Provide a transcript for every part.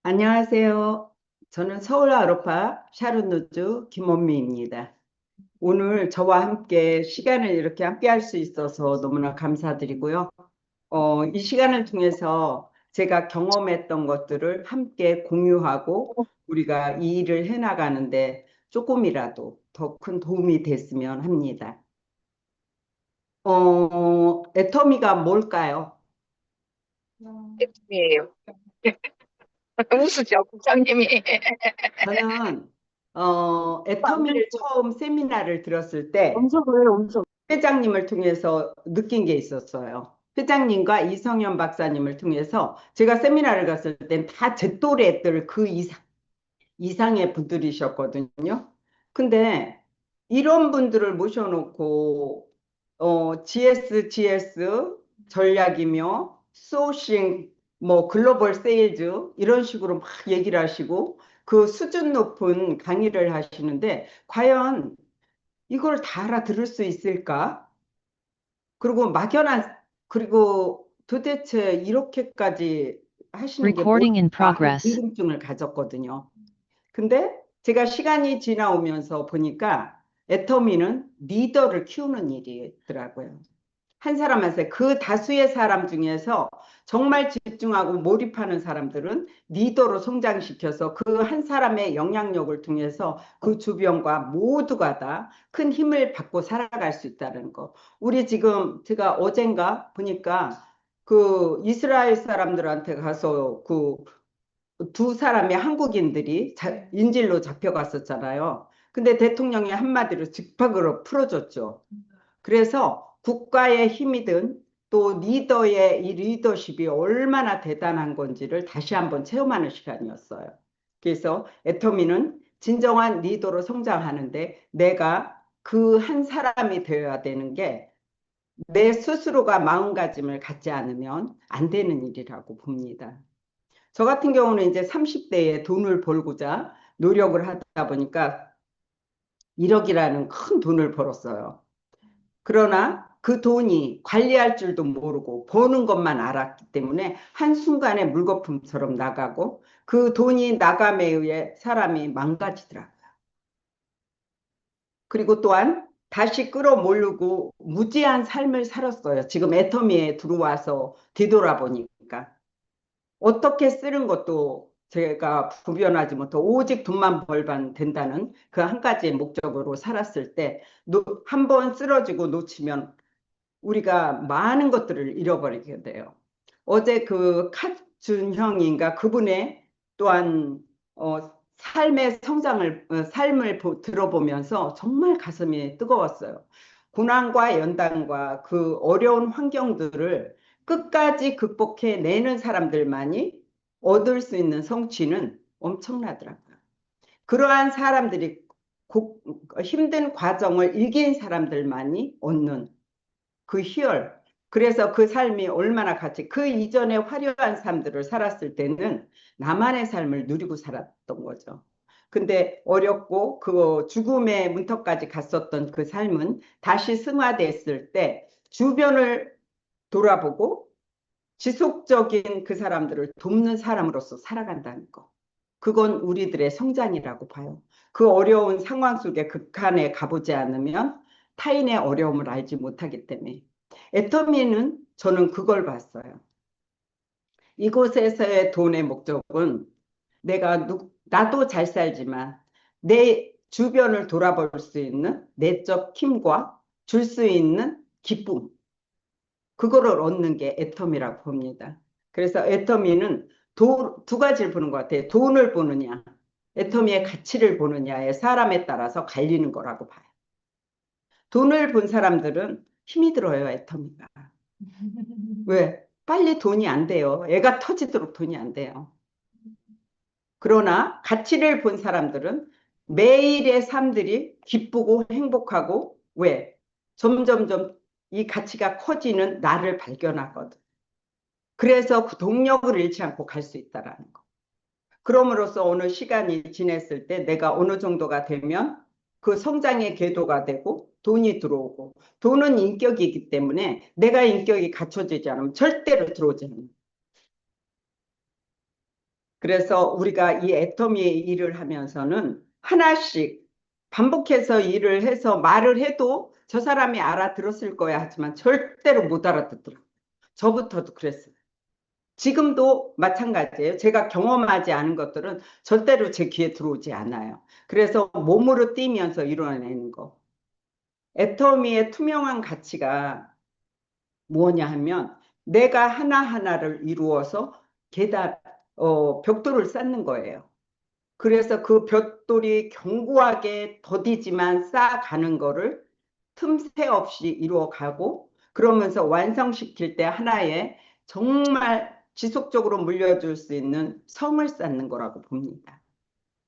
안녕하세요. 저는 서울 아로파 샤론루즈 김원미입니다. 오늘 저와 함께 시간을 이렇게 함께 할 수 있어서 너무나 감사드리고요. 이 시간을 통해서 제가 경험했던 것들을 함께 공유하고 우리가 이 일을 해나가는데 조금이라도 더 큰 도움이 됐으면 합니다. 애터미가 뭘까요? 제품이에요. 웃으죠, 국장님이. 저는 애터미를 처음 세미나를 들었을 때 엄청 그래요, 엄청. 회장님을 통해서 느낀 게 있었어요. 회장님과 이성현 박사님을 통해서 제가 세미나를 갔을 땐 다 제 또래들 그 이상의 분들이셨거든요. 근데 이런 분들을 모셔놓고 GS 전략이며 소싱 뭐 글로벌 세일즈 이런 식으로 막 얘기를 하시고 그 수준 높은 강의를 하시는데 과연 이걸 다 알아들을 수 있을까? 그리고 막연한, 그리고 도대체 이렇게까지 하시는 게 Recording in 뭘까 하는 progress. 궁금증을 가졌거든요. 근데 제가 시간이 지나오면서 보니까 애터미는 리더를 키우는 일이더라고요. 한 사람한테 그 다수의 사람 중에서 정말 집중하고 몰입하는 사람들은 리더로 성장시켜서 그 한 사람의 영향력을 통해서 그 주변과 모두가 다 큰 힘을 받고 살아갈 수 있다는 거. 우리 지금 제가 어젠가 보니까 그 이스라엘 사람들한테 가서 그 두 사람의 한국인들이 인질로 잡혀갔었잖아요. 근데 대통령이 한마디로 직박으로 풀어줬죠. 그래서 국가의 힘이든 또 리더의 이 리더십이 얼마나 대단한 건지를 다시 한번 체험하는 시간이었어요. 그래서 애터미는 진정한 리더로 성장하는데 내가 그 한 사람이 되어야 되는 게 내 스스로가 마음가짐을 갖지 않으면 안 되는 일이라고 봅니다. 저 같은 경우는 이제 30대에 돈을 벌고자 노력을 하다 보니까 1억이라는 큰 돈을 벌었어요. 그러나 그 돈이 관리할 줄도 모르고 버는 것만 알았기 때문에 한순간에 물거품처럼 나가고 그 돈이 나감에 의해 사람이 망가지더라고요. 그리고 또한 다시 끌어모으고 무지한 삶을 살았어요. 지금 애터미에 들어와서 뒤돌아보니까. 어떻게 쓰는 것도 제가 구별하지 못하고 오직 돈만 벌면 된다는 그 한 가지의 목적으로 살았을 때 한 번 쓰러지고 놓치면 우리가 많은 것들을 잃어버리게 돼요. 어제 그 캇준형인가 그분의 또한 삶의 성장을 삶을 들어보면서 정말 가슴이 뜨거웠어요. 고난과 연단과 그 어려운 환경들을 끝까지 극복해 내는 사람들만이 얻을 수 있는 성취는 엄청나더라고요. 그러한 사람들이 힘든 과정을 이긴 사람들만이 얻는 그 희열. 그래서 그 삶이 얼마나 가치, 그 이전에 화려한 삶들을 살았을 때는 나만의 삶을 누리고 살았던 거죠. 근데 어렵고 그 죽음의 문턱까지 갔었던 그 삶은 다시 승화됐을 때 주변을 돌아보고 지속적인 그 사람들을 돕는 사람으로서 살아간다는 거. 그건 우리들의 성장이라고 봐요. 그 어려운 상황 속에 극한에 가보지 않으면 타인의 어려움을 알지 못하기 때문에. 애터미는 저는 그걸 봤어요. 이곳에서의 돈의 목적은 나도 잘 살지만 내 주변을 돌아볼 수 있는 내적 힘과 줄 수 있는 기쁨, 그거를 얻는 게 애터미라고 봅니다. 그래서 애터미는 두 가지를 보는 것 같아요. 돈을 보느냐, 애터미의 가치를 보느냐에 사람에 따라서 갈리는 거라고 봐요. 돈을 본 사람들은 힘이 들어요, 애터미가. 왜? 빨리 돈이 안 돼요. 애가 터지도록 돈이 안 돼요. 그러나 가치를 본 사람들은 매일의 삶들이 기쁘고 행복하고 왜? 점점점 이 가치가 커지는 나를 발견하거든. 그래서 그 동력을 잃지 않고 갈 수 있다라는 거. 그럼으로써 어느 시간이 지났을 때 내가 어느 정도가 되면 그 성장의 궤도가 되고 돈이 들어오고 돈은 인격이기 때문에 내가 인격이 갖춰지지 않으면 절대로 들어오지 않아요. 그래서 우리가 이 애터미의 일을 하면서는 하나씩 반복해서 일을 해서 말을 해도 저 사람이 알아들었을 거야 하지만 절대로 못 알아듣더라고요. 저부터도 그랬어요. 지금도 마찬가지예요. 제가 경험하지 않은 것들은 절대로 제 귀에 들어오지 않아요. 그래서 몸으로 뛰면서 이루어내는 거. 애터미의 투명한 가치가 뭐냐 하면 내가 하나하나를 이루어서 계단, 벽돌을 쌓는 거예요. 그래서 그 벽돌이 견고하게 더디지만 쌓아가는 거를 틈새 없이 이루어가고 그러면서 완성시킬 때 하나의 정말 지속적으로 물려줄 수 있는 성을 쌓는 거라고 봅니다.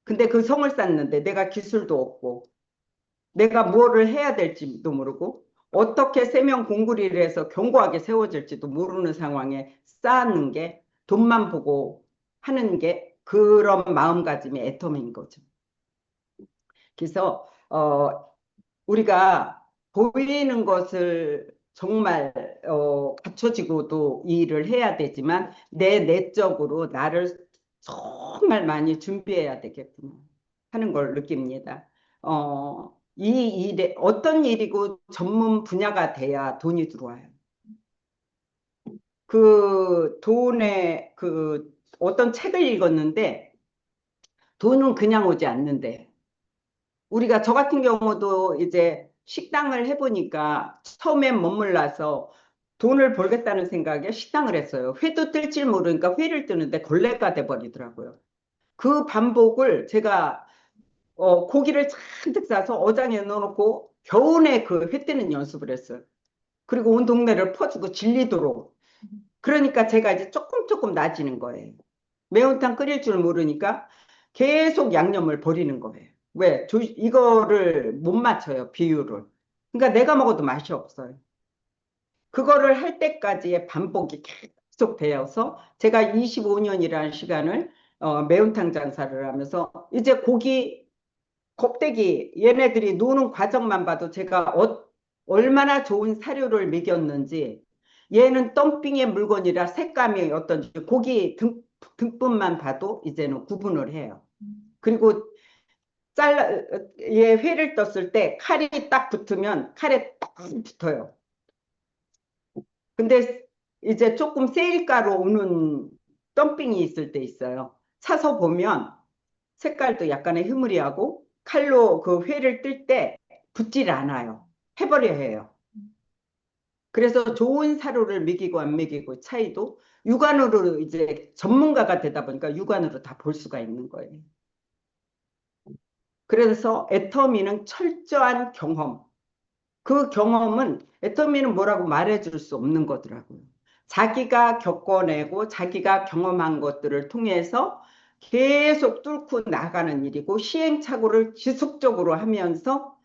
근데 그 성을 쌓는데 내가 기술도 없고 내가 무엇을 해야 될지도 모르고 어떻게 세면 공구리를 해서 견고하게 세워질지도 모르는 상황에 쌓는 게 돈만 보고 하는 게 그런 마음가짐이 애터미인 거죠. 그래서 우리가 보이는 것을 정말 갖춰지고도 이 일을 해야 되지만 내 내적으로 나를 정말 많이 준비해야 되겠구나 하는 걸 느낍니다. 이 일에 어떤 일이고 전문 분야가 돼야 돈이 들어와요. 그 돈에 그 어떤 책을 읽었는데 돈은 그냥 오지 않는데 우리가 저 같은 경우도 이제 식당을 해보니까 처음엔 멋몰라서 돈을 벌겠다는 생각에 식당을 했어요. 회도 뜰 줄 모르니까 회를 뜨는데 걸레가 돼버리더라고요. 그 반복을 제가 고기를 잔뜩 싸서 어장에 넣어놓고 겨우내 그 회 뜨는 연습을 했어요. 그리고 온 동네를 퍼주고 질리도록. 그러니까 제가 이제 조금 조금 나아지는 거예요. 매운탕 끓일 줄 모르니까 계속 양념을 버리는 거예요. 왜? 이거를 못 맞춰요, 비율을. 그러니까 내가 먹어도 맛이 없어요. 그거를 할 때까지의 반복이 계속 되어서 제가 25년이라는 시간을 매운탕 장사를 하면서 이제 고기 곱대기 얘네들이 노는 과정만 봐도 제가 얼마나 좋은 사료를 먹였는지 얘는 덤핑의 물건이라 색감이 어떤지 고기 등분만 봐도 이제는 구분을 해요. 그리고 얘 회를 떴을 때 칼이 딱 붙으면 칼에 딱 붙어요. 근데 이제 조금 세일가로 오는 덤핑이 있을 때 있어요. 사서 보면 색깔도 약간의 흐무리하고 칼로 그 회를 뜰 때 붙질 않아요. 해버려 해요. 그래서 좋은 사료를 먹이고 안 먹이고 차이도 육안으로 이제 전문가가 되다 보니까 육안으로 다 볼 수가 있는 거예요. 그래서 애터미는 철저한 경험. 그 경험은 애터미는 뭐라고 말해줄 수 없는 거더라고요. 자기가 겪어내고 자기가 경험한 것들을 통해서 계속 뚫고 나가는 일이고 시행착오를 지속적으로 하면서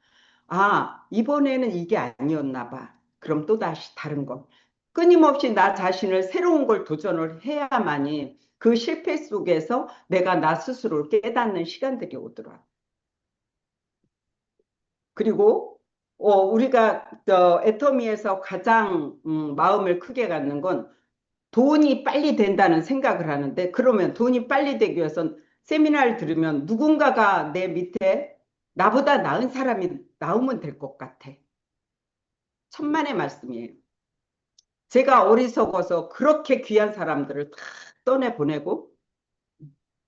이번에는 이게 아니었나 봐. 그럼 또 다시 다른 거. 끊임없이 나 자신을 새로운 걸 도전을 해야만이 그 실패 속에서 내가 나 스스로를 깨닫는 시간들이 오더라. 그리고 우리가 애터미에서 가장 마음을 크게 갖는 건 돈이 빨리 된다는 생각을 하는데 그러면 돈이 빨리 되기 위해선 세미나를 들으면 누군가가 내 밑에 나보다 나은 사람이 나오면 될 것 같아. 천만의 말씀이에요. 제가 어리석어서 그렇게 귀한 사람들을 다 떠내보내고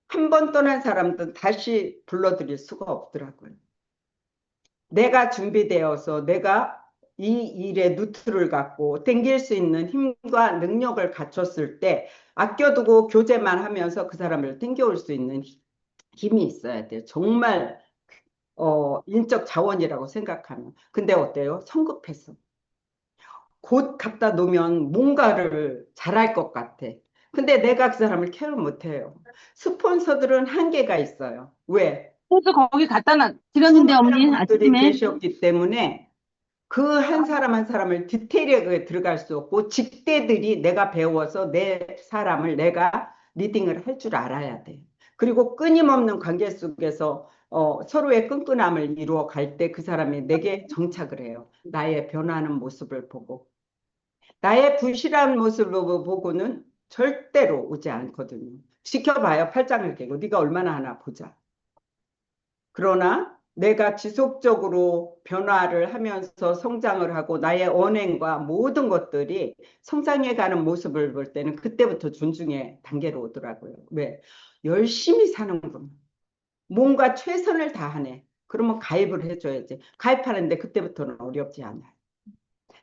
한 번 떠난 사람들은 다시 불러들일 수가 없더라고요. 내가 준비되어서 내가 이 일에 누트를 갖고 땡길 수 있는 힘과 능력을 갖췄을 때 아껴두고 교제만 하면서 그 사람을 땡겨올 수 있는 힘이 있어야 돼요. 정말 인적 자원이라고 생각하면. 근데 어때요? 성급해서. 곧 갖다 놓으면 뭔가를 잘할 것 같아. 근데 내가 그 사람을 케어 못해요. 스폰서들은 한계가 있어요. 왜? 그래서 거기 갖다 드렸는데 수많은 어머니 분들이 아침에. 계셨기 때문에 그 한 사람 한 사람을 디테일하게 들어갈 수 없고 직대들이 내가 배워서 내 사람을 내가 리딩을 할 줄 알아야 돼. 그리고 끊임없는 관계 속에서 서로의 끈끈함을 이루어 갈 때 그 사람이 내게 정착을 해요. 나의 변하는 모습을 보고. 나의 부실한 모습을 보고는 절대로 오지 않거든요. 지켜봐요. 팔짱을 끼고. 네가 얼마나 하나 보자. 그러나 내가 지속적으로 변화를 하면서 성장을 하고 나의 언행과 모든 것들이 성장해가는 모습을 볼 때는 그때부터 존중의 단계로 오더라고요. 왜? 열심히 사는구나. 뭔가 최선을 다하네. 그러면 가입을 해줘야지. 가입하는데 그때부터는 어렵지 않아요.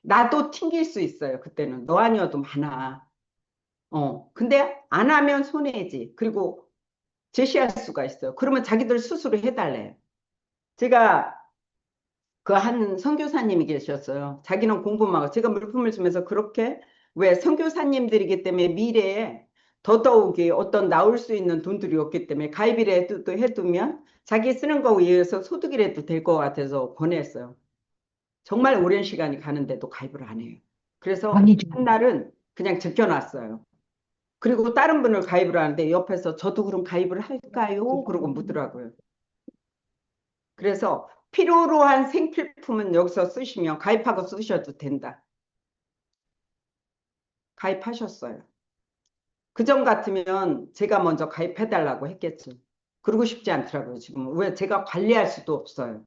나도 튕길 수 있어요. 그때는. 너 아니어도 많아. 근데 안 하면 손해지. 그리고 제시할 수가 있어요. 그러면 자기들 스스로 해달래요. 제가 그 한 선교사님이 계셨어요. 자기는 공부만 하고 제가 물품을 주면서 그렇게 왜 선교사님들이기 때문에 미래에 더더욱이 어떤 나올 수 있는 돈들이 없기 때문에 가입이라도 또 해두면 자기 쓰는 거에 의해서 소득이라도 될 것 같아서 보냈어요. 정말 오랜 시간이 가는데도 가입을 안 해요. 그래서 아니죠. 한 날은 그냥 제껴놨어요. 그리고 다른 분을 가입을 하는데 옆에서 저도 그럼 가입을 할까요? 그러고 묻더라고요. 그래서 필요로 한 생필품은 여기서 쓰시면 가입하고 쓰셔도 된다. 가입하셨어요. 그전 같으면 제가 먼저 가입해달라고 했겠죠. 그러고 싶지 않더라고요, 지금. 왜 제가 관리할 수도 없어요.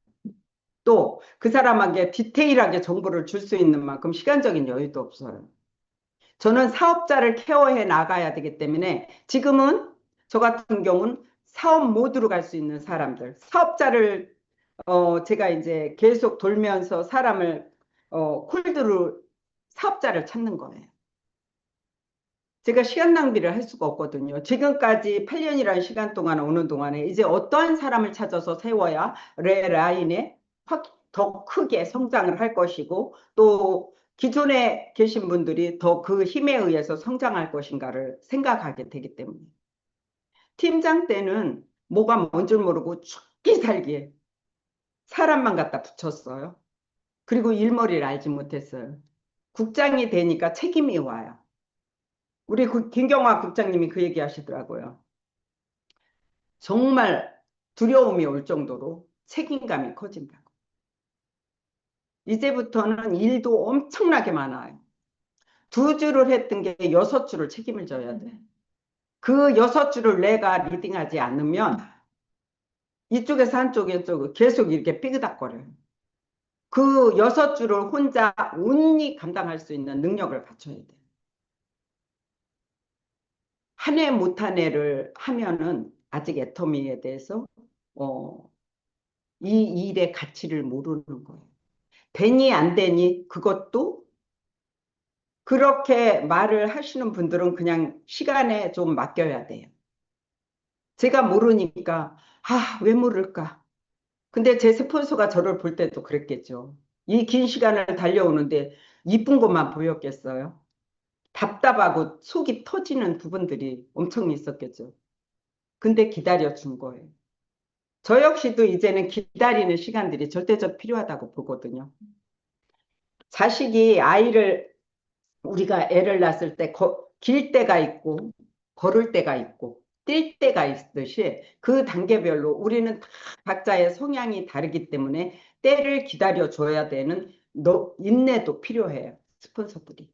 또 그 사람에게 디테일하게 정보를 줄 수 있는 만큼 시간적인 여유도 없어요. 저는 사업자를 케어해 나가야 되기 때문에 지금은 저 같은 경우는 사업 모드로 갈 수 있는 사람들, 사업자를 제가 이제 계속 돌면서 사람을 콜드로 사업자를 찾는 거예요. 제가 시간 낭비를 할 수가 없거든요. 지금까지 8년이라는 시간 동안 오는 동안에 이제 어떠한 사람을 찾아서 세워야 레 라인에 확 더 크게 성장을 할 것이고 또 기존에 계신 분들이 더 그 힘에 의해서 성장할 것인가를 생각하게 되기 때문에 팀장 때는 뭐가 뭔 줄 모르고 죽기 살기에 사람만 갖다 붙였어요. 그리고 일머리를 알지 못했어요. 국장이 되니까 책임이 와요. 우리 김경화 국장님이 그 얘기 하시더라고요. 정말 두려움이 올 정도로 책임감이 커진다고. 이제부터는 일도 엄청나게 많아요. 2주를 했던 게 6주를 책임을 져야 돼. 그 6주를 내가 리딩하지 않으면 이쪽에서 한쪽에 계속 이렇게 삐그덕거려요. 그 6주를 혼자 온전히 감당할 수 있는 능력을 갖춰야 돼. 한 해 못한 해를 하면은 아직 애터미에 대해서 어, 이 일의 가치를 모르는 거예요. 되니 안 되니 그것도 그렇게 말을 하시는 분들은 그냥 시간에 좀 맡겨야 돼요. 제가 모르니까 왜 모를까? 근데 제 스폰서가 저를 볼 때도 그랬겠죠. 이 긴 시간을 달려오는데 이쁜 것만 보였겠어요? 답답하고 속이 터지는 부분들이 엄청 있었겠죠. 근데 기다려 준 거예요. 저 역시도 이제는 기다리는 시간들이 절대적 필요하다고 보거든요. 자식이 아이를 우리가 애를 낳았을 때 길 때가 있고 걸을 때가 있고 뛸 때가 있듯이 그 단계별로 우리는 다 각자의 성향이 다르기 때문에 때를 기다려줘야 되는 인내도 필요해요. 스폰서들이.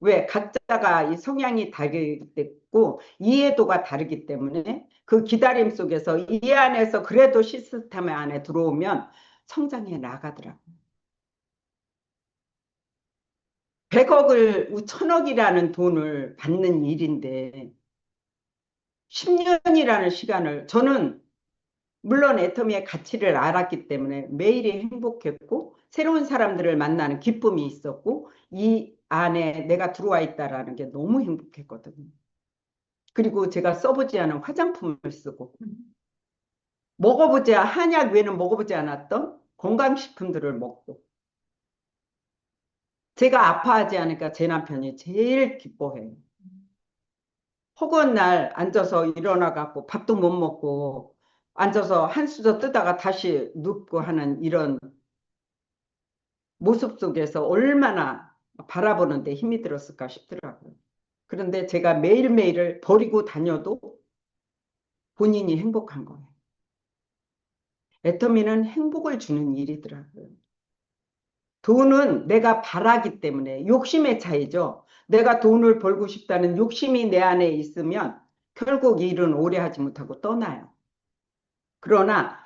왜? 각자가 이 성향이 다르고 이해도가 다르기 때문에 그 기다림 속에서 이 안에서 그래도 시스템 안에 들어오면 성장해 나가더라고요. 100억을 1000억이라는 돈을 받는 일인데 10년이라는 시간을 저는 물론 애터미의 가치를 알았기 때문에 매일이 행복했고 새로운 사람들을 만나는 기쁨이 있었고 이 안에 내가 들어와 있다라는 게 너무 행복했거든요. 그리고 제가 써보지 않은 화장품을 쓰고 한약 외에는 먹어보지 않았던 건강식품들을 먹고 제가 아파하지 않으니까 제 남편이 제일 기뻐해요. 허구한 날 앉아서 일어나 갖고 밥도 못 먹고 앉아서 한 수저 뜨다가 다시 눕고 하는 이런 모습 속에서 얼마나 바라보는데 힘이 들었을까 싶더라고요. 그런데 제가 매일매일을 버리고 다녀도 본인이 행복한 거예요. 애터미는 행복을 주는 일이더라고요. 돈은 내가 바라기 때문에 욕심의 차이죠. 내가 돈을 벌고 싶다는 욕심이 내 안에 있으면 결국 일은 오래 하지 못하고 떠나요. 그러나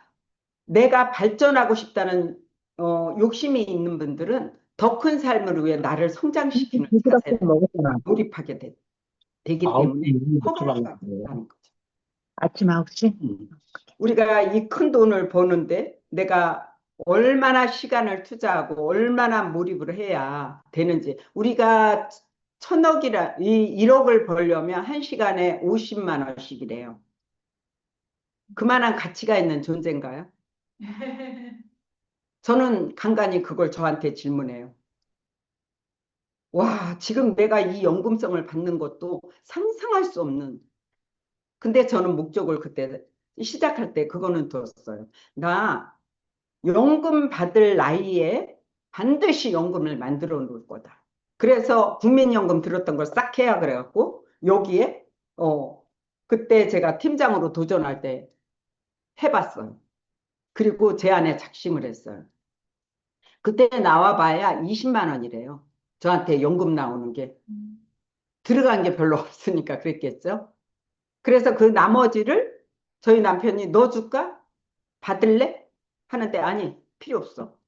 내가 발전하고 싶다는 욕심이 있는 분들은 더 큰 삶을 위해 나를 성장시키는 부드럽게 자세를 먹었잖아. 몰입하게 되기 아홉 때문에 시 허물을 먹지 갖는다는 거죠. 아침 9시? 우리가 이 큰 돈을 버는데 내가 얼마나 시간을 투자하고 얼마나 몰입을 해야 되는지. 우리가 천억이라, 1억을 벌려면 한 시간에 50만 원씩이래요. 그만한 가치가 있는 존재인가요? 저는 간간히 그걸 저한테 질문해요. 와, 지금 내가 이 연금성을 받는 것도 상상할 수 없는. 근데 저는 목적을 그때 시작할 때 그거는 뒀어요. 나 연금 받을 나이에 반드시 연금을 만들어 놓을 거다. 그래서 국민연금 들었던 걸 싹 해야 그래갖고 여기에 그때 제가 팀장으로 도전할 때 해봤어요. 그리고 제 안에 작심을 했어요. 그때 나와봐야 20만 원이래요. 저한테 연금 나오는 게. 들어간 게 별로 없으니까 그랬겠죠. 그래서 그 나머지를 저희 남편이 넣어줄까? 받을래? 하는데 아니, 필요 없어.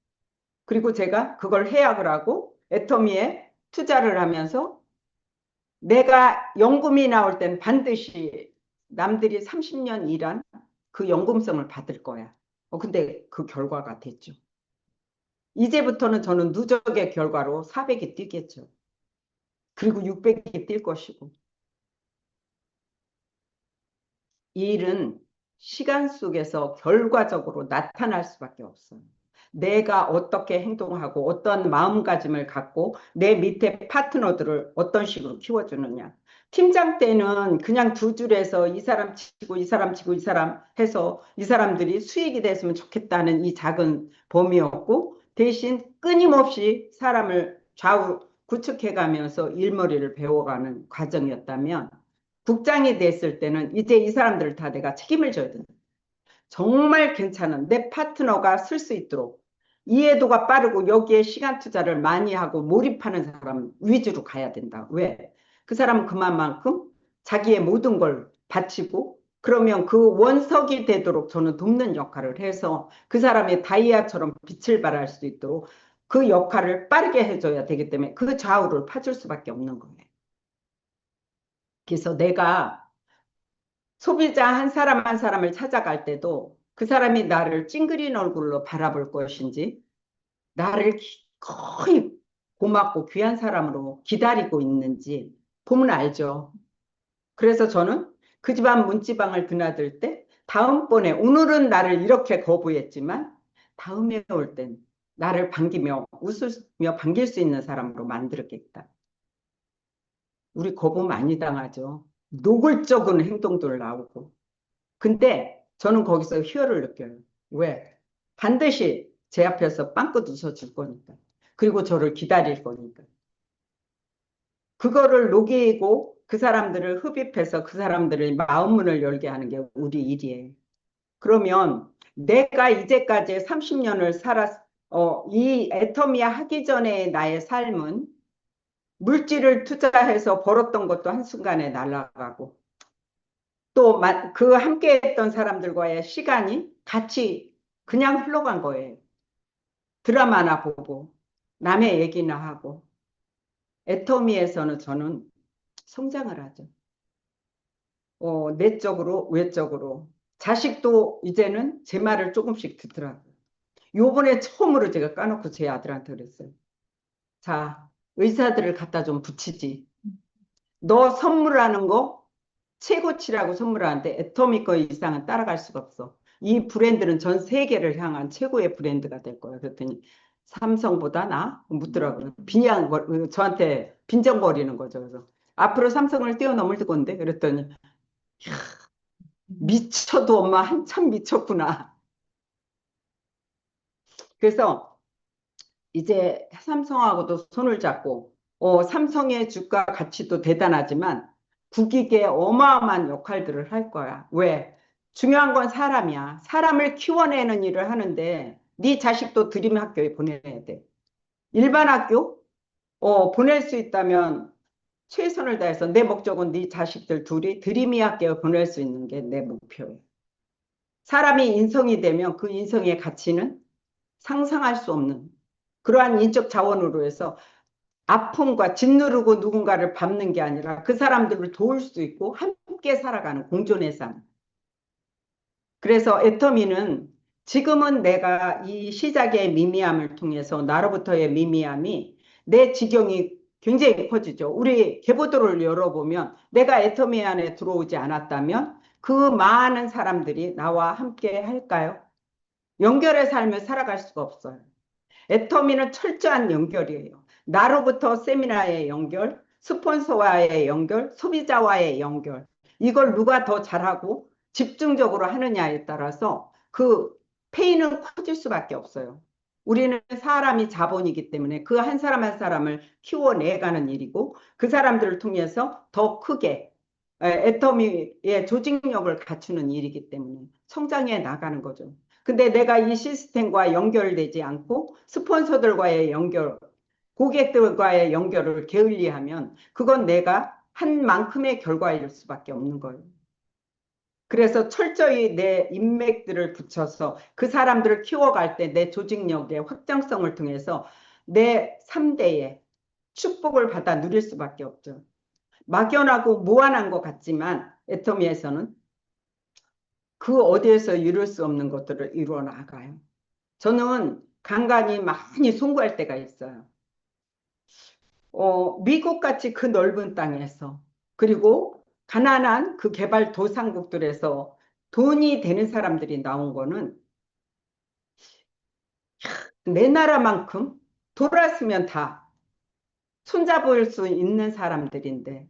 그리고 제가 그걸 해약을 하고 애터미에 투자를 하면서 내가 연금이 나올 땐 반드시 남들이 30년 일한 그 연금성을 받을 거야. 근데 그 결과가 됐죠. 이제부터는 저는 누적의 결과로 400이 뛰겠죠. 그리고 600이 뛸 것이고. 이 일은 시간 속에서 결과적으로 나타날 수밖에 없어요. 내가 어떻게 행동하고 어떤 마음가짐을 갖고 내 밑에 파트너들을 어떤 식으로 키워주느냐. 팀장 때는 그냥 두 줄에서 이 사람 치고 이 사람 치고 이 사람 해서 이 사람들이 수익이 됐으면 좋겠다는 이 작은 범위였고 대신 끊임없이 사람을 좌우 구축해가면서 일머리를 배워가는 과정이었다면 국장이 됐을 때는 이제 이 사람들을 다 내가 책임을 져야 된다. 정말 괜찮은 내 파트너가 쓸 수 있도록 이해도가 빠르고 여기에 시간 투자를 많이 하고 몰입하는 사람 위주로 가야 된다. 왜? 그 사람은 그만큼 자기의 모든 걸 바치고 그러면 그 원석이 되도록 저는 돕는 역할을 해서 그 사람의 다이아처럼 빛을 발할 수 있도록 그 역할을 빠르게 해줘야 되기 때문에 그 좌우를 파줄 수밖에 없는 거예요. 그래서 내가 소비자 한 사람 한 사람을 찾아갈 때도 그 사람이 나를 찡그린 얼굴로 바라볼 것인지 나를 거의 고맙고 귀한 사람으로 기다리고 있는지 보면 알죠. 그래서 저는 그 집안 문지방을 드나들 때 다음번에 오늘은 나를 이렇게 거부했지만 다음에 올 땐 나를 반기며 웃으며 반길 수 있는 사람으로 만들었겠다. 우리 거부 많이 당하죠. 노골적인 행동들 나오고. 근데 저는 거기서 희열을 느껴요. 왜? 반드시 제 앞에서 빵긋 웃어줄 거니까. 그리고 저를 기다릴 거니까. 그거를 녹이고 그 사람들을 흡입해서 그 사람들의 마음문을 열게 하는 게 우리 일이에요. 그러면 내가 이제까지 30년을 이 애터미아 하기 전에 나의 삶은 물질을 투자해서 벌었던 것도 한순간에 날아가고 또 그 함께 했던 사람들과의 시간이 같이 그냥 흘러간 거예요. 드라마나 보고 남의 얘기나 하고 애터미에서는 저는 성장을 하죠. 내적으로 외적으로 자식도 이제는 제 말을 조금씩 듣더라고요. 요번에 처음으로 제가 까놓고 제 아들한테 그랬어요. 자, 의사들을 갖다 좀 붙이지. 너 선물하는 거 최고치라고 선물하는데 애터미 거 이상은 따라갈 수가 없어. 이 브랜드는 전 세계를 향한 최고의 브랜드가 될 거야. 그랬더니 삼성보다 나? 묻더라고요. 저한테 빈정거리는 거죠. 그래서 앞으로 삼성을 뛰어넘을 건데 그랬더니 미쳐도 엄마 한참 미쳤구나. 그래서 이제 삼성하고도 손을 잡고 삼성의 주가 가치도 대단하지만 국익에 어마어마한 역할들을 할 거야. 왜? 중요한 건 사람이야. 사람을 키워내는 일을 하는데 네 자식도 드림 학교에 보내야 돼. 일반 학교 보낼 수 있다면 최선을 다해서 내 목적은 네 자식들 둘이 드림이학교 보낼 수 있는 게 내 목표예요. 사람이 인성이 되면 그 인성의 가치는 상상할 수 없는 그러한 인적 자원으로 해서 아픔과 짓누르고 누군가를 밟는 게 아니라 그 사람들을 도울 수 있고 함께 살아가는 공존의 삶. 그래서 애터미는 지금은 내가 이 시작의 미미함을 통해서 나로부터의 미미함이 내 지경이 굉장히 커지죠. 우리 계보도를 열어보면 내가 애터미 안에 들어오지 않았다면 그 많은 사람들이 나와 함께 할까요? 연결의 삶을 살아갈 수가 없어요. 애터미는 철저한 연결이에요. 나로부터 세미나의 연결, 스폰서와의 연결, 소비자와의 연결. 이걸 누가 더 잘하고 집중적으로 하느냐에 따라서 그 페이는 커질 수밖에 없어요. 우리는 사람이 자본이기 때문에 그 한 사람 한 사람을 키워내가는 일이고 그 사람들을 통해서 더 크게 애터미의 조직력을 갖추는 일이기 때문에 성장해 나가는 거죠. 근데 내가 이 시스템과 연결되지 않고 스폰서들과의 연결, 고객들과의 연결을 게을리하면 그건 내가 한 만큼의 결과일 수밖에 없는 거예요. 그래서 철저히 내 인맥들을 붙여서 그 사람들을 키워갈 때 내 조직력의 확장성을 통해서 내 3대의 축복을 받아 누릴 수밖에 없죠. 막연하고 무한한 것 같지만 애터미에서는 그 어디에서 이룰 수 없는 것들을 이루어 나가요. 저는 간간히 많이 송구할 때가 있어요. 미국같이 그 넓은 땅에서 그리고 가난한 그 개발도상국들에서 돈이 되는 사람들이 나온 거는 내 나라만큼 돌았으면 다 손잡을 수 있는 사람들인데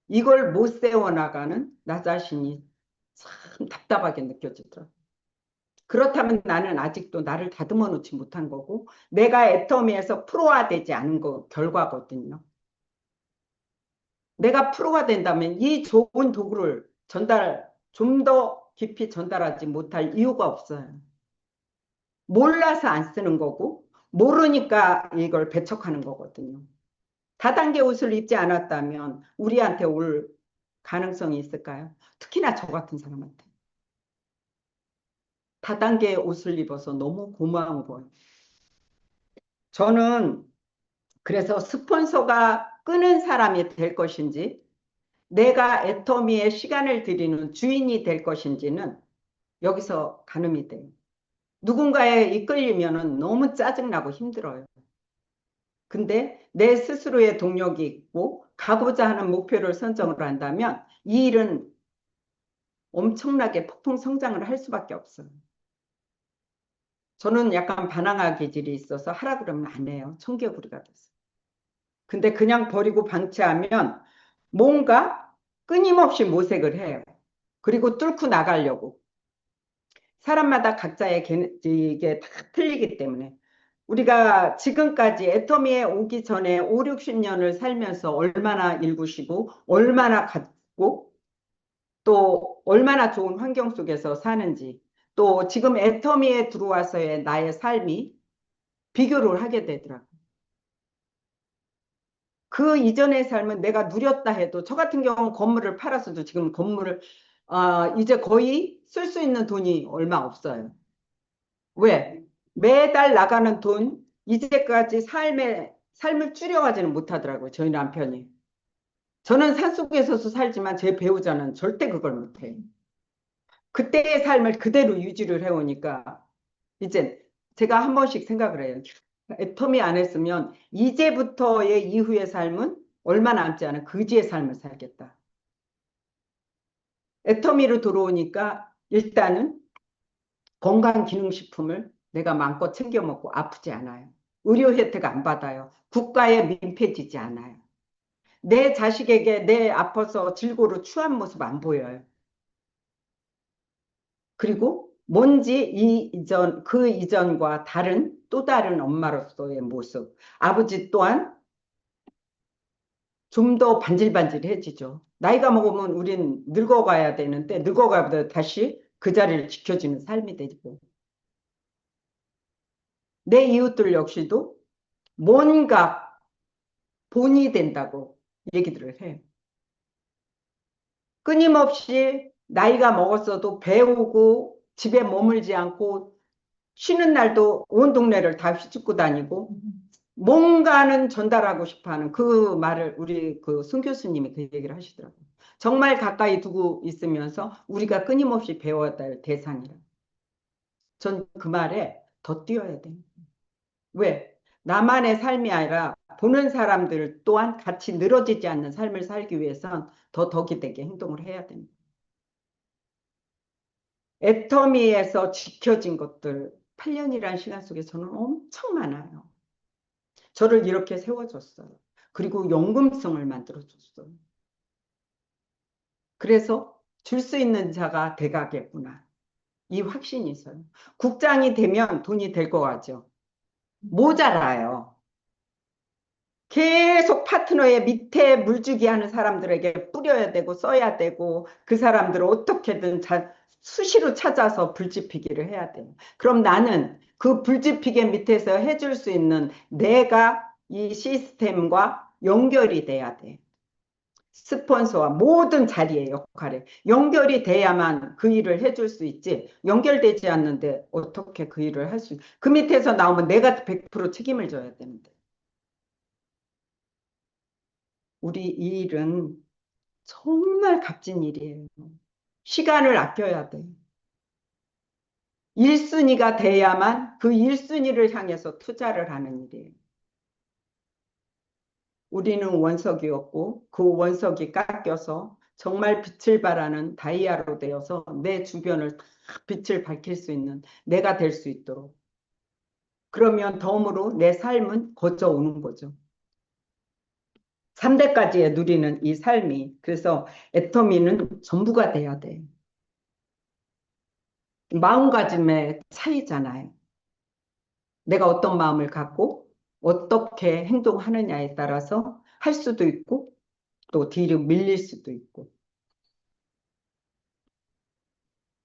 이걸 못 세워나가는 나 자신이 참 답답하게 느껴지더라고요. 그렇다면 나는 아직도 나를 다듬어 놓지 못한 거고 내가 애터미에서 프로화되지 않은 거 결과거든요. 내가 프로가 된다면 이 좋은 도구를 좀 더 깊이 전달하지 못할 이유가 없어요. 몰라서 안 쓰는 거고 모르니까 이걸 배척하는 거거든요. 다단계 옷을 입지 않았다면 우리한테 올 가능성이 있을까요? 특히나 저 같은 사람한테. 다단계 옷을 입어서 너무 고마운 거예요. 저는 그래서 스폰서가 끄는 사람이 될 것인지 내가 애터미에 시간을 들이는 주인이 될 것인지는 여기서 가늠이 돼요. 누군가에 이끌리면 너무 짜증나고 힘들어요. 근데 내 스스로의 동력이 있고 가고자 하는 목표를 선정을 한다면 이 일은 엄청나게 폭풍 성장을 할 수밖에 없어요. 저는 약간 반항아 기질이 있어서 하라 그러면 안 해요. 청개구리가 돼서. 근데 그냥 버리고 방치하면 뭔가 끊임없이 모색을 해요. 그리고 뚫고 나가려고. 사람마다 각자의 이게 다 틀리기 때문에 우리가 지금까지 애터미에 오기 전에 5, 60년을 살면서 얼마나 일구시고 얼마나 갖고 또 얼마나 좋은 환경 속에서 사는지 또 지금 애터미에 들어와서의 나의 삶이 비교를 하게 되더라고요. 그 이전의 삶은 내가 누렸다 해도 저 같은 경우는 건물을 팔아서도 지금 건물을 이제 거의 쓸 수 있는 돈이 얼마 없어요. 왜? 매달 나가는 돈 이제까지 삶을 줄여가지는 못하더라고요. 저희 남편이. 저는 산속에서도 살지만 제 배우자는 절대 그걸 못해요. 그때의 삶을 그대로 유지를 해오니까 이제 제가 한 번씩 생각을 해요. 애터미 안 했으면 이제부터의 이후의 삶은 얼마 남지 않은 그지의 삶을 살겠다. 애터미로 들어오니까 일단은 건강기능식품을 내가 마음껏 챙겨 먹고 아프지 않아요. 의료 혜택 안 받아요. 국가에 민폐지지 않아요. 내 자식에게 내 아파서 질고루 추한 모습 안 보여요. 그리고 뭔지 그 이전과 또 다른 엄마로서의 모습. 아버지 또한 좀 더 반질반질해지죠. 나이가 먹으면 우린 늙어가야 되는데 늙어가보다 다시 그 자리를 지켜주는 삶이 되고 내 이웃들 역시도 뭔가 본이 된다고 얘기들을 해요. 끊임없이 나이가 먹었어도 배우고 집에 머물지 않고 쉬는 날도 온 동네를 다 휘젓고 다니고 뭔가는 전달하고 싶어 하는 그 말을 우리 그 순 교수님이 그 얘기를 하시더라고요. 정말 가까이 두고 있으면서 우리가 끊임없이 배워야 될 대상이라. 전 그 말에 더 뛰어야 돼요. 왜? 나만의 삶이 아니라 보는 사람들 또한 같이 늘어지지 않는 삶을 살기 위해선 더 덕이 되게 행동을 해야 됩니다. 애터미에서 지켜진 것들 8년이라는 시간 속에 저는 엄청 많아요. 저를 이렇게 세워줬어요. 그리고 연금성을 만들어줬어요. 그래서 줄 수 있는 자가 대가겠구나. 이 확신이 있어요. 국장이 되면 돈이 될 것 같죠. 모자라요. 계속 파트너의 밑에 물주기 하는 사람들에게 뿌려야 되고 써야 되고 그 사람들을 어떻게든 수시로 찾아서 불지피기를 해야 돼요. 그럼 나는 그 불지피기 밑에서 해줄 수 있는 내가 이 시스템과 연결이 돼야 돼. 스폰서와 모든 자리의 역할에 연결이 돼야만 그 일을 해줄 수 있지 연결되지 않는데 어떻게 그 일을 할 수 있... 그 밑에서 나오면 내가 100% 책임을 져야 되는데 우리 이 일은 정말 값진 일이에요. 시간을 아껴야 돼. 1순위가 돼야만 그 1순위를 향해서 투자를 하는 일이에요. 우리는 원석이었고 그 원석이 깎여서 정말 빛을 발하는 다이아로 되어서 내 주변을 다 빛을 밝힐 수 있는 내가 될 수 있도록. 그러면 덤으로 내 삶은 거저오는 거죠. 3대까지의 누리는 이 삶이. 그래서 애터미는 전부가 돼야 돼. 마음가짐의 차이잖아요. 내가 어떤 마음을 갖고 어떻게 행동하느냐에 따라서 할 수도 있고 또 뒤로 밀릴 수도 있고.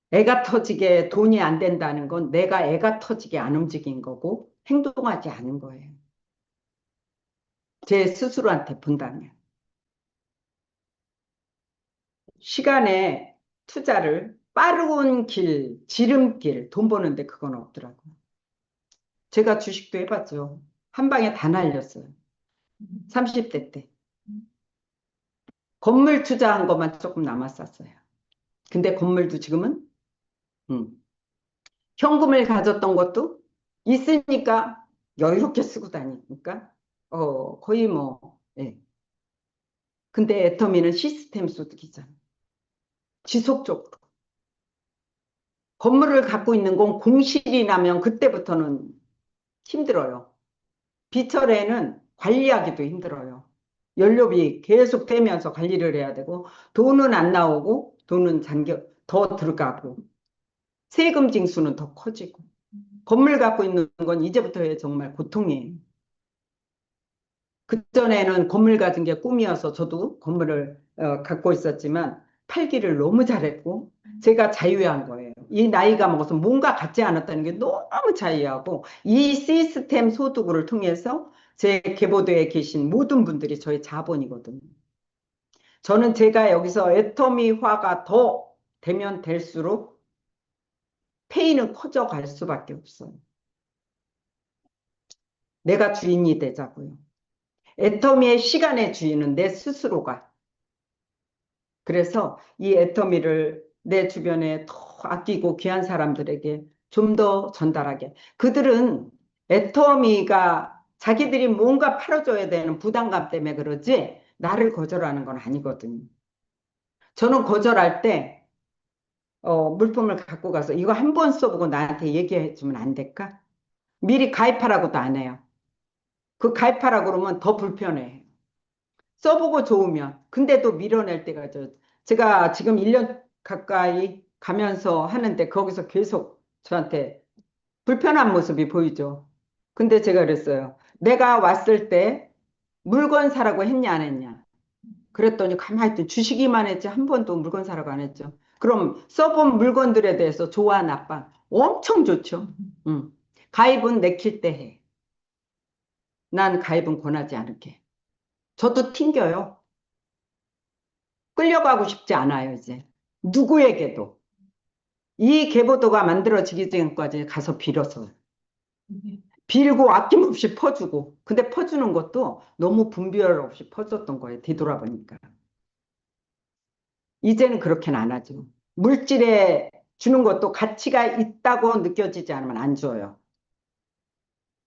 애가 터지게 돈이 안 된다는 건 내가 애가 터지게 안 움직인 거고 행동하지 않은 거예요. 제 스스로한테 본다면. 시간에 투자를 빠른 길, 지름길, 돈 버는데 그건 없더라고요. 제가 주식도 해봤죠. 한 방에 다 날렸어요. 30대 때. 건물 투자한 것만 조금 남았었어요. 근데 건물도 지금은 현금을 가졌던 것도 있으니까 여유롭게 쓰고 다니니까 거의 뭐 예. 근데 애터미는 시스템 소득이잖아. 지속적으로. 건물을 갖고 있는 건 공실이 나면 그때부터는 힘들어요. 비철에는 관리하기도 힘들어요. 연료비 계속 되면서 관리를 해야 되고 돈은 안 나오고 돈은 더 들어가고 세금 징수는 더 커지고 건물 갖고 있는 건 이제부터 정말 고통이에요. 그전에는 건물 가진 게 꿈이어서 저도 건물을 갖고 있었지만 팔기를 너무 잘했고 제가 자유한 거예요. 이 나이가 먹어서 뭔가 갖지 않았다는 게 너무 자유하고 이 시스템 소득을 통해서 제 계보도에 계신 모든 분들이 저의 자본이거든요. 저는 제가 여기서 애터미화가 더 되면 될수록 페이는 커져갈 수밖에 없어요. 내가 주인이 되자고요. 애터미의 시간의 주인은 내 스스로가. 그래서 이 애터미를 내 주변에 더 아끼고 귀한 사람들에게 좀 더 전달하게. 그들은 애터미가 자기들이 뭔가 팔아줘야 되는 부담감 때문에 그러지 나를 거절하는 건 아니거든요. 저는 거절할 때 물품을 갖고 가서 이거 한 번 써보고 나한테 얘기해 주면 안 될까? 미리 가입하라고도 안 해요. 그 가입하라고 그러면 더 불편해. 써보고 좋으면. 근데도 밀어낼 때가 제가 지금 1년 가까이 가면서 하는데 거기서 계속 저한테 불편한 모습이 보이죠. 근데 제가 그랬어요. 내가 왔을 때 물건 사라고 했냐 안 했냐. 그랬더니 가만히 있더니 주시기만 했지 한 번도 물건 사라고 안 했죠. 그럼 써본 물건들에 대해서 좋아 나빠? 엄청 좋죠. 가입은 내킬 때 해. 난 가입은 권하지 않을게. 저도 튕겨요. 끌려가고 싶지 않아요, 이제. 누구에게도. 이 계보도가 만들어지기 전까지 가서 빌었어요. 빌고 아낌없이 퍼주고. 근데 퍼주는 것도 너무 분별 없이 퍼줬던 거예요, 뒤돌아보니까. 이제는 그렇게는 안 하죠. 물질에 주는 것도 가치가 있다고 느껴지지 않으면 안 줘요.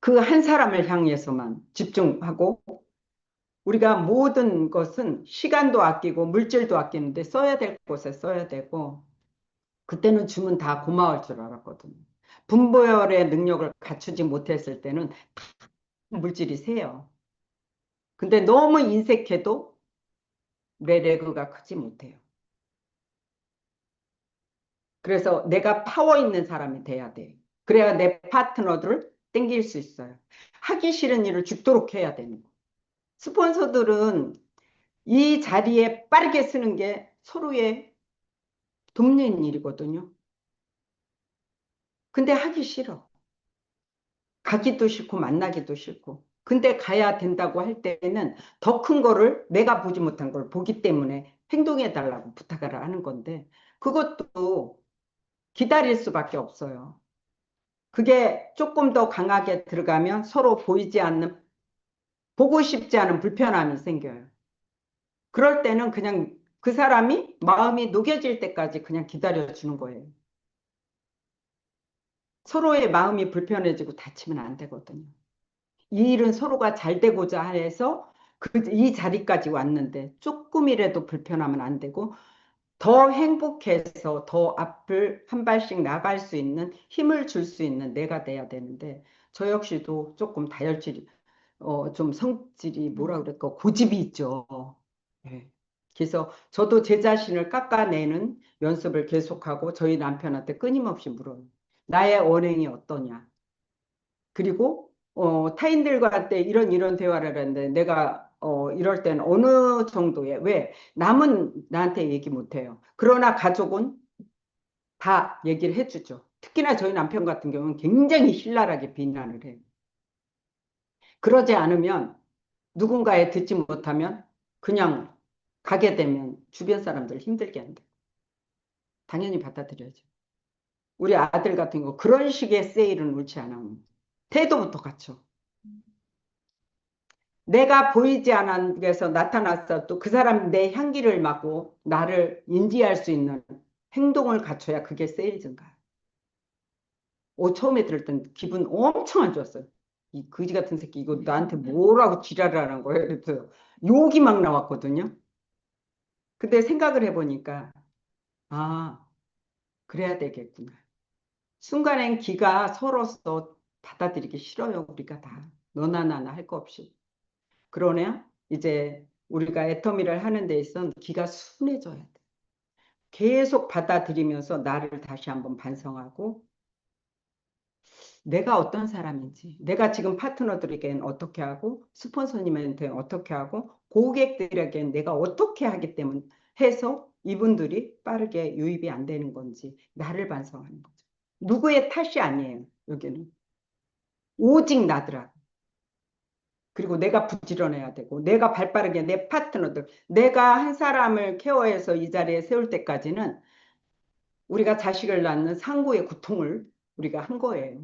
그 한 사람을 향해서만 집중하고, 우리가 모든 것은 시간도 아끼고 물질도 아끼는데 써야 될 곳에 써야 되고, 그때는 주면 다 고마울 줄 알았거든요. 분별의 능력을 갖추지 못했을 때는 물질이 세요. 근데 너무 인색해도 내 레그가 크지 못해요. 그래서 내가 파워 있는 사람이 돼야 돼. 그래야 내 파트너들을 땡길 수 있어요. 하기 싫은 일을 죽도록 해야 되는 거. 스폰서들은 이 자리에 빠르게 쓰는 게 서로의 돕는 일이거든요. 근데 하기 싫어. 가기도 싫고 만나기도 싫고. 근데 가야 된다고 할 때는 더 큰 거를 내가 보지 못한 걸 보기 때문에 행동해 달라고 부탁을 하는 건데 그것도 기다릴 수밖에 없어요. 그게 조금 더 강하게 들어가면 서로 보이지 않는, 보고 싶지 않은 불편함이 생겨요. 그럴 때는 그냥 그 사람이 마음이 녹여질 때까지 그냥 기다려주는 거예요. 서로의 마음이 불편해지고 다치면 안 되거든요. 이 일은 서로가 잘 되고자 해서 이 자리까지 왔는데 조금이라도 불편하면 안 되고 더 행복해서 더 앞을 한 발씩 나갈 수 있는 힘을 줄 수 있는 내가 돼야 되는데 저 역시도 조금 다혈질이 좀 성질이 뭐라 그럴까 고집이 있죠. 네. 그래서 저도 제 자신을 깎아내는 연습을 계속하고 저희 남편한테 끊임없이 물어요. 나의 언행이 어떠냐. 그리고 타인들과 때 이런 대화를 하는데 내가 이럴 땐 어느 정도의 왜 남은 나한테 얘기 못해요. 그러나 가족은 다 얘기를 해주죠. 특히나 저희 남편 같은 경우는 굉장히 신랄하게 비난을 해요. 그러지 않으면 누군가에 듣지 못하면 그냥 가게 되면 주변 사람들 힘들게 한다. 당연히 받아들여야죠. 우리 아들 같은 경우 그런 식의 세일은 옳지 않아. 태도부터 갖춰. 내가 보이지 않은 데서 나타났어. 또 그 사람 내 향기를 맡고 나를 인지할 수 있는 행동을 갖춰야 그게 세일즈인가. 처음에 들을 땐 기분 엄청 안 좋았어요. 이 거지 같은 새끼 이거 나한테 뭐라고 지랄을 하는 거예요. 그래서 욕이 막 나왔거든요. 근데 생각을 해보니까 아 그래야 되겠구나. 순간엔 기가 서러서 받아들이기 싫어요. 우리가 다 너나 나나 할 거 없이. 그러나 이제 우리가 애터미를 하는 데 있어서 기가 순해져야 돼. 계속 받아들이면서 나를 다시 한번 반성하고 내가 어떤 사람인지, 내가 지금 파트너들에게는 어떻게 하고 스폰서님한테는 어떻게 하고 고객들에게는 내가 어떻게 하기 때문에 해서 이분들이 빠르게 유입이 안 되는 건지 나를 반성하는 거죠. 누구의 탓이 아니에요. 여기는 오직 나더라. 그리고 내가 부지런해야 되고 내가 발빠르게 내 파트너들 내가 한 사람을 케어해서 이 자리에 세울 때까지는 우리가 자식을 낳는 상고의 고통을 우리가 한 거예요.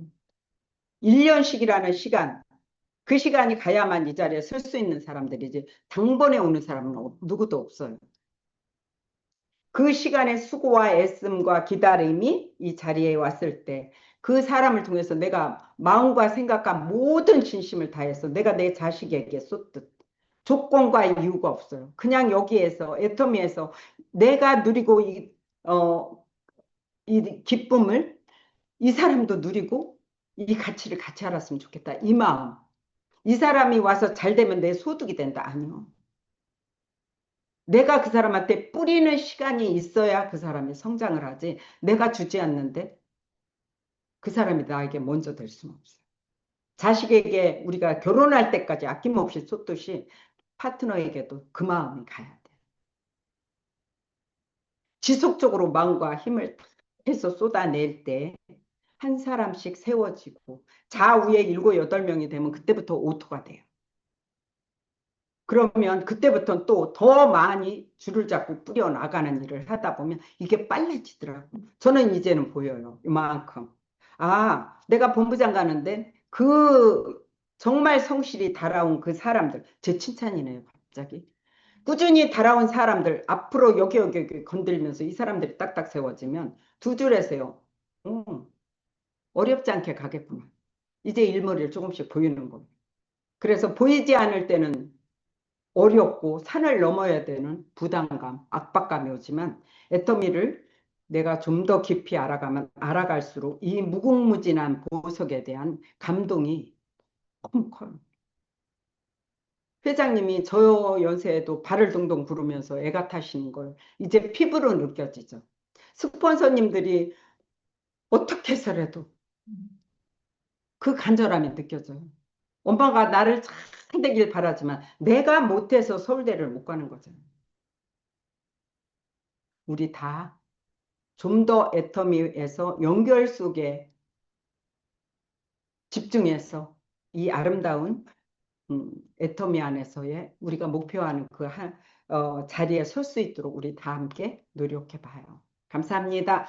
1년씩이라는 시간 그 시간이 가야만 이 자리에 설 수 있는 사람들이지 당번에 오는 사람은 누구도 없어요. 그 시간의 수고와 애씀과 기다림이 이 자리에 왔을 때 그 사람을 통해서 내가 마음과 생각과 모든 진심을 다해서 내가 내 자식에게 쏟듯 조건과 이유가 없어요. 그냥 여기에서 애터미에서 내가 누리고 이 기쁨을 이 사람도 누리고 이 가치를 같이 알았으면 좋겠다. 이 마음. 이 사람이 와서 잘 되면 내 소득이 된다. 아니요. 내가 그 사람한테 뿌리는 시간이 있어야 그 사람이 성장을 하지. 내가 주지 않는데 그 사람이 나에게 먼저 될 수는 없어요. 자식에게 우리가 결혼할 때까지 아낌없이 쏟듯이 파트너에게도 그 마음이 가야 돼. 지속적으로 마음과 힘을 해서 쏟아낼 때 한 사람씩 세워지고 좌우에 7, 8명이 되면 그때부터 오토가 돼요. 그러면 그때부터는 또 더 많이 줄을 잡고 뿌려 나가는 일을 하다 보면 이게 빨라지더라고. 저는 이제는 보여요. 이만큼. 아, 내가 본부장 가는데 그 정말 성실히 달아온 그 사람들, 제 칭찬이네요, 갑자기. 꾸준히 달아온 사람들, 앞으로 여기 건들면서 이 사람들이 딱딱 세워지면 두 줄에서요. 어렵지 않게 가겠구나. 이제 일머리를 조금씩 보이는 거예요. 그래서 보이지 않을 때는 어렵고 산을 넘어야 되는 부담감, 압박감이 오지만 애터미를 내가 좀 더 깊이 알아가면 알아갈수록 이 무궁무진한 보석에 대한 감동이 너무 커요. 회장님이 저 연세에도 발을 동동 구르면서 애가 타시는 걸 이제 피부로 느껴지죠. 스폰서님들이 어떻게 해서라도 그 간절함이 느껴져요. 엄마가 나를 잘 되길 바라지만 내가 못해서 서울대를 못 가는 거잖아요. 우리 다 좀 더 애터미에서 연결 속에 집중해서 이 아름다운 애터미 안에서의 우리가 목표하는 그 자리에 설 수 있도록 우리 다 함께 노력해 봐요. 감사합니다.